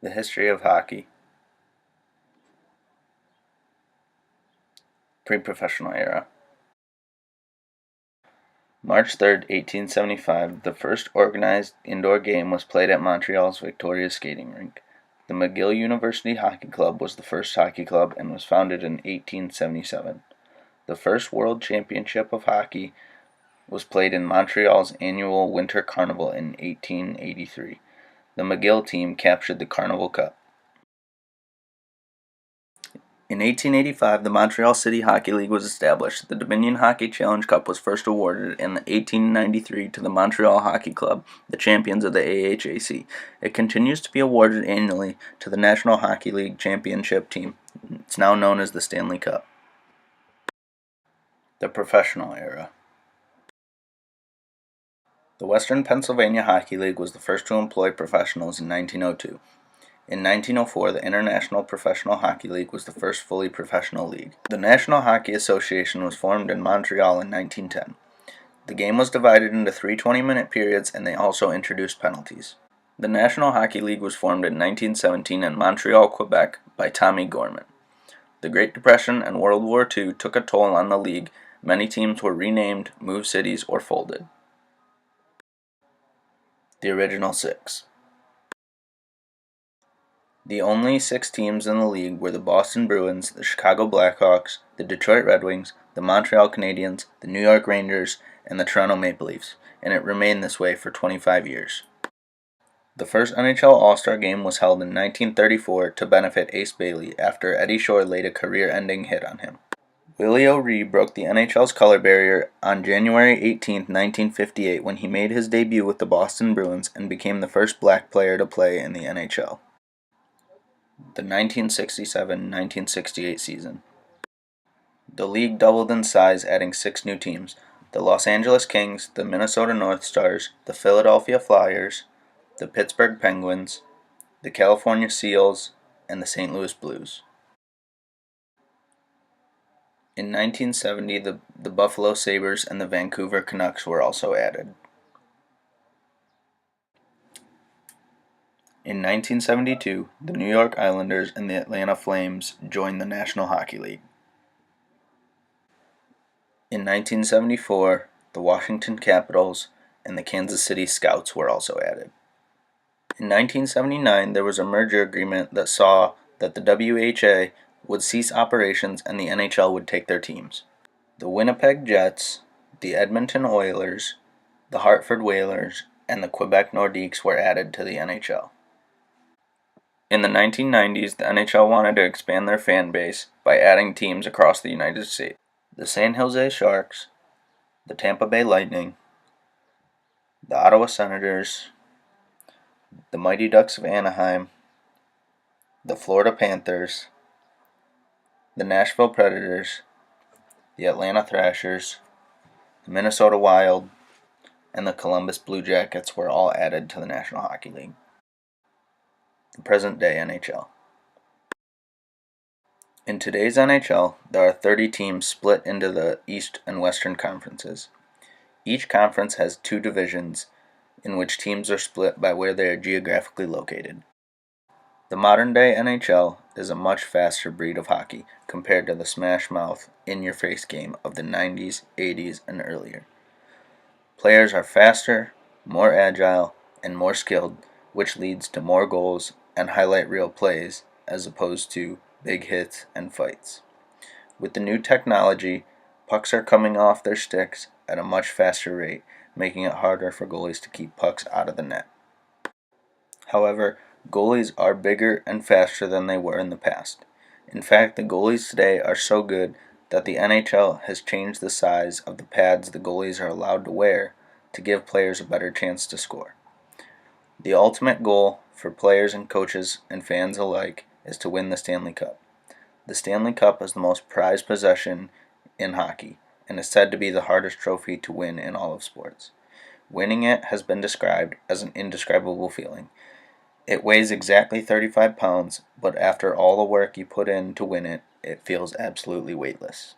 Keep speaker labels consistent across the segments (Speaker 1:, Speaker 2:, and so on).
Speaker 1: The history of hockey. Pre-professional era. March 3rd, 1875, the first organized indoor game was played at Montreal's Victoria Skating Rink. The McGill University Hockey Club was the first hockey club and was founded in 1877. The first World Championship of Hockey was played in Montreal's annual Winter Carnival in 1883. The McGill team captured the Carnival Cup. In 1885, the Montreal City Hockey League was established. The Dominion Hockey Challenge Cup was first awarded in 1893 to the Montreal Hockey Club, the champions of the AHAC. It continues to be awarded annually to the National Hockey League championship team. It's now known as the Stanley Cup. The professional era. The Western Pennsylvania Hockey League was the first to employ professionals in 1902. In 1904, the International Professional Hockey League was the first fully professional league. The National Hockey Association was formed in Montreal in 1910. The game was divided into 3 20-minute periods, and they also introduced penalties. The National Hockey League was formed in 1917 in Montreal, Quebec, by Tommy Gorman. The Great Depression and World War II took a toll on the league. Many teams were renamed, moved cities, or folded. The original 6. The only 6 teams in the league were the Boston Bruins, the Chicago Blackhawks, the Detroit Red Wings, the Montreal Canadiens, the New York Rangers, and the Toronto Maple Leafs, and it remained this way for 25 years. The first NHL All-Star Game was held in 1934 to benefit Ace Bailey after Eddie Shore laid a career-ending hit on him. Willie O'Ree broke the NHL's color barrier on January 18, 1958 when he made his debut with the Boston Bruins and became the first black player to play in the NHL. The 1967-1968 season. The league doubled in size, adding 6 new teams: the Los Angeles Kings, the Minnesota North Stars, the Philadelphia Flyers, the Pittsburgh Penguins, the California Seals, and the St. Louis Blues. In 1970, the Buffalo Sabres and the Vancouver Canucks were also added. In 1972, the New York Islanders and the Atlanta Flames joined the National Hockey League. In 1974, the Washington Capitals and the Kansas City Scouts were also added. In 1979, there was a merger agreement that saw that the WHA would cease operations and the NHL would take their teams. The Winnipeg Jets, the Edmonton Oilers, the Hartford Whalers, and the Quebec Nordiques were added to the NHL. In the 1990s, the NHL wanted to expand their fan base by adding teams across the United States. The San Jose Sharks, the Tampa Bay Lightning, the Ottawa Senators, the Mighty Ducks of Anaheim, the Florida Panthers, the Nashville Predators, the Atlanta Thrashers, the Minnesota Wild, and the Columbus Blue Jackets were all added to the National Hockey League. The present-day NHL. In today's NHL, there are 30 teams split into the East and Western Conferences. Each conference has 2 divisions, in which teams are split by where they are geographically located. The modern-day NHL is a much faster breed of hockey compared to the smash-mouth, in-your-face game of the 90s, 80s, and earlier. Players are faster, more agile, and more skilled, which leads to more goals and highlight reel plays as opposed to big hits and fights. With the new technology, pucks are coming off their sticks at a much faster rate, making it harder for goalies to keep pucks out of the net. However, goalies are bigger and faster than they were in the past. In fact, the goalies today are so good that the NHL has changed the size of the pads the goalies are allowed to wear to give players a better chance to score. The ultimate goal for players and coaches and fans alike is to win the Stanley Cup. The Stanley Cup is the most prized possession in hockey and is said to be the hardest trophy to win in all of sports. Winning it has been described as an indescribable feeling. It weighs exactly 35 pounds, but after all the work you put in to win it, it feels absolutely weightless.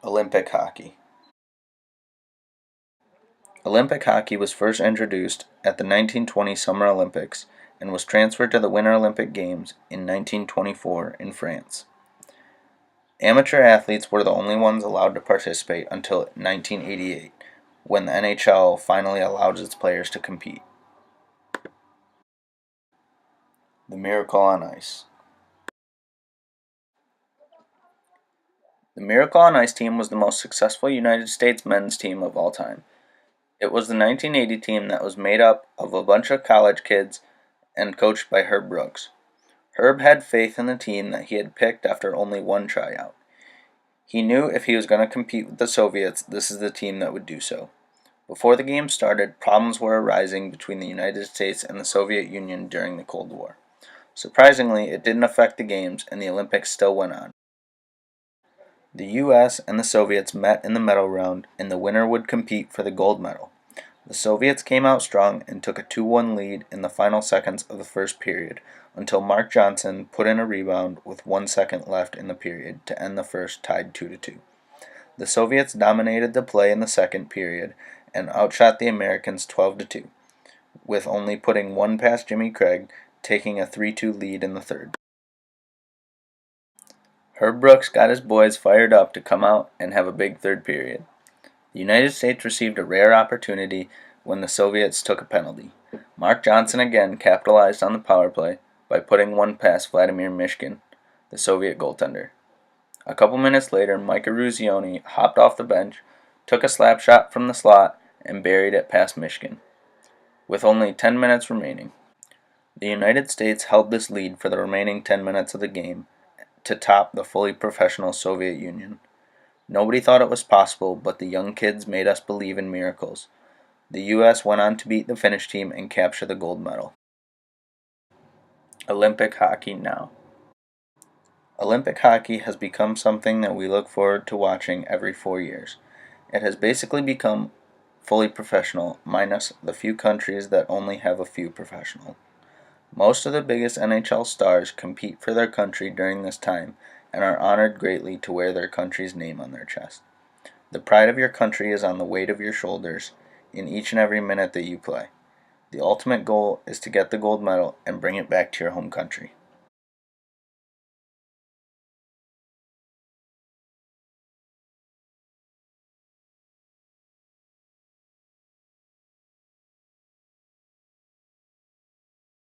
Speaker 1: Olympic hockey. Olympic hockey was first introduced at the 1920 Summer Olympics and was transferred to the Winter Olympic Games in 1924 in France. Amateur athletes were the only ones allowed to participate until 1988, when the NHL finally allowed its players to compete. The Miracle on Ice. The Miracle on Ice team was the most successful United States men's team of all time. It was the 1980 team that was made up of a bunch of college kids and coached by Herb Brooks. Herb had faith in the team that he had picked after only one tryout. He knew if he was going to compete with the Soviets, this is the team that would do so. Before the game started, problems were arising between the United States and the Soviet Union during the Cold War. Surprisingly, it didn't affect the games, and the Olympics still went on. The U.S. and the Soviets met in the medal round, and the winner would compete for the gold medal. The Soviets came out strong and took a 2-1 lead in the final seconds of the first period, until Mark Johnson put in a rebound with 1 second left in the period to end the first tied 2-2. The Soviets dominated the play in the second period and outshot the Americans 12-2, with only putting one past Jimmy Craig, taking a 3-2 lead in the third. Herb Brooks got his boys fired up to come out and have a big third period. The United States received a rare opportunity when the Soviets took a penalty. Mark Johnson again capitalized on the power play by putting one past Vladimir Mishkin, the Soviet goaltender. A couple minutes later, Mike Eruzione hopped off the bench, took a slap shot from the slot, and buried it past Mishkin. With only 10 minutes remaining, the United States held this lead for the remaining 10 minutes of the game to top the fully professional Soviet Union. Nobody thought it was possible, but the young kids made us believe in miracles. The U.S. went on to beat the Finnish team and capture the gold medal. Olympic hockey now. Olympic hockey has become something that we look forward to watching every 4 years. It has basically become fully professional, minus the few countries that only have a few professional. Most of the biggest NHL stars compete for their country during this time and are honored greatly to wear their country's name on their chest. The pride of your country is on the weight of your shoulders in each and every minute that you play. The ultimate goal is to get the gold medal and bring it back to your home country.